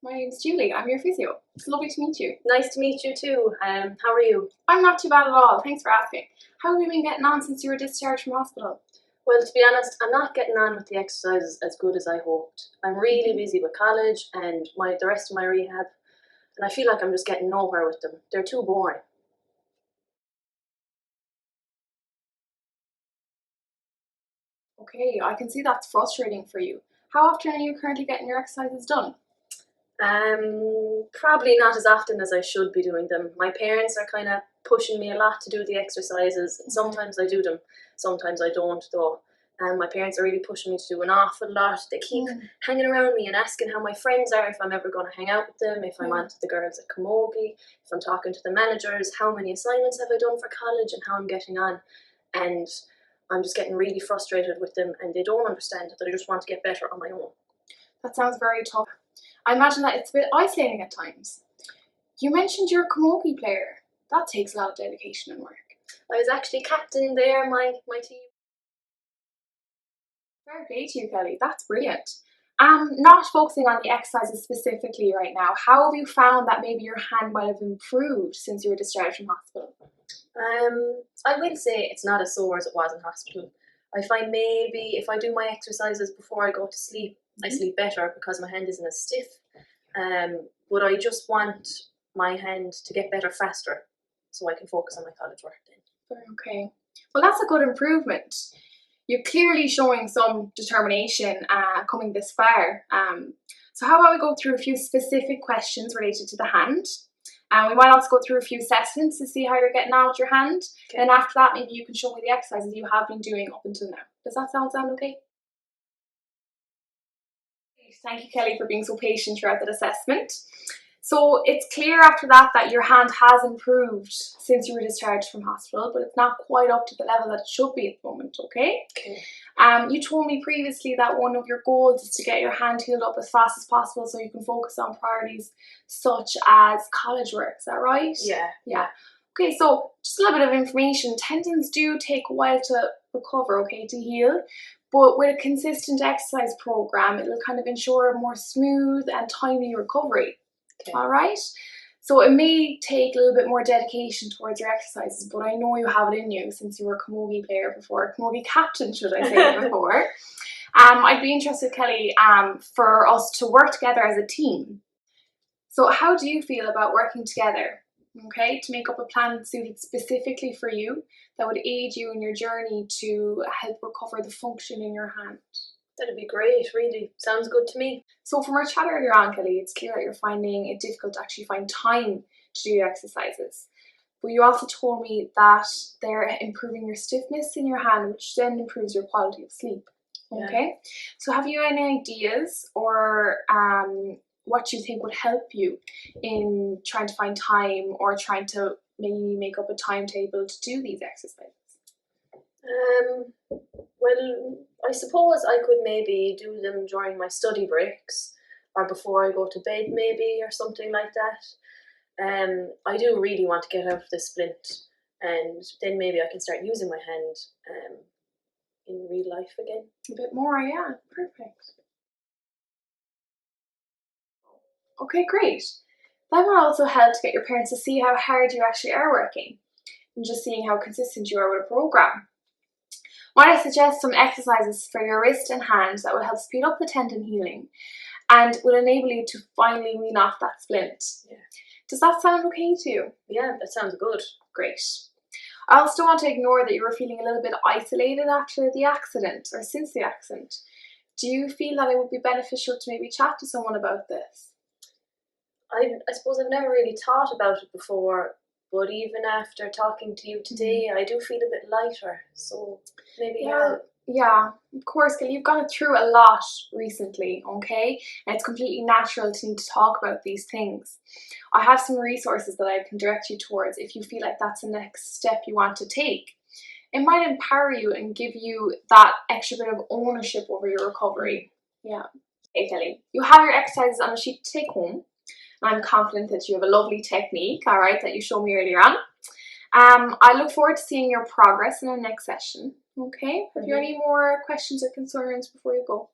My name's Julie. I'm your physio. It's lovely to meet you. Nice to meet you too. How are you? I'm not too bad at all. Thanks for asking. How have you been getting on since you were discharged from hospital? Well, to be honest, I'm not getting on with the exercises as good as I hoped. I'm really busy with college and the rest of my rehab, and I feel like I'm just getting nowhere with them. They're too boring. Okay, I can see that's frustrating for you. How often are you currently getting your exercises done? Probably not as often as I should be doing them. My parents are kind of pushing me a lot to do the exercises. Sometimes I do them, sometimes I don't though. My parents are really pushing me to do an awful lot. They keep hanging around me and asking how my friends are, if I'm ever going to hang out with them, if I'm on to the girls at Camogie, if I'm talking to the managers, how many assignments have I done for college and how I'm getting on. And I'm just getting really frustrated with them and they don't understand that I just want to get better on my own. That sounds very tough. I imagine that it's a bit isolating at times. You mentioned you're a camogie player. That takes a lot of dedication and work. I was actually captain there, my team. Fair play to you, Kelly. That's brilliant. Not focusing on the exercises specifically right now, how have you found that maybe your hand might have improved since you were discharged from hospital? I will say it's not as sore as it was in hospital. I find maybe if I do my exercises before I go to sleep, I sleep better because my hand isn't as stiff. But I just want my hand to get better faster so I can focus on my college work then. Okay. Well, that's a good improvement. You're clearly showing some determination coming this far. So how about we go through a few specific questions related to the hand. We might also go through a few assessments to see how you're getting on with your hand. Okay. And after that, maybe you can show me the exercises you have been doing up until now. Does that sound okay? Thank you, Kelly, for being so patient throughout that assessment. So it's clear after that that your hand has improved since you were discharged from hospital, but it's not quite up to the level that it should be at the moment, okay? Okay. You told me previously that one of your goals is to get your hand healed up as fast as possible so you can focus on priorities such as college work. Is that right? Yeah. Okay, so just a little bit of information. Tendons do take a while to recover, okay, to heal. But with a consistent exercise program, it'll kind of ensure a more smooth and timely recovery. Okay. All right? So it may take a little bit more dedication towards your exercises, but I know you have it in you since you were a camogie player before, camogie captain, should I say, before. I'd be interested, Kelly, for us to work together as a team. So how do you feel about working together, okay, to make up a plan suited specifically for you that would aid you in your journey to help recover the function in your hand? That'd be great, really. Sounds good to me. So from our chat earlier on, Kelly, it's clear that you're finding it difficult to actually find time to do your exercises. But you also told me that they're improving your stiffness in your hand, which then improves your quality of sleep. Okay? Yeah. So have you any ideas or what you think would help you in trying to find time or trying to maybe make up a timetable to do these exercises? Well, I suppose I could maybe do them during my study breaks or before I go to bed maybe or something like that. I do really want to get out of this splint and then maybe I can start using my hand in real life again. A bit more, yeah, perfect. Okay, great. That will also help to get your parents to see how hard you actually are working and just seeing how consistent you are with a program. Might I suggest some exercises for your wrist and hands that will help speed up the tendon healing and will enable you to finally wean off that splint. Yeah. Does that sound okay to you? Yeah, that sounds good. Great. I also don't want to ignore that you were feeling a little bit isolated after the accident or since the accident. Do you feel that it would be beneficial to maybe chat to someone about this? I suppose I've never really thought about it before, but even after talking to you today, I do feel a bit lighter, so maybe Yeah, of course, Kelly, you've gone through a lot recently, okay? And it's completely natural to need to talk about these things. I have some resources that I can direct you towards if you feel like that's the next step you want to take. It might empower you and give you that extra bit of ownership over your recovery. Yeah. Okay, Kelly, you have your exercises on a sheet to take home. I'm confident that you have a lovely technique, all right, that you showed me earlier on. I look forward to seeing your progress in the next session, okay? Have you any more questions or concerns before you go?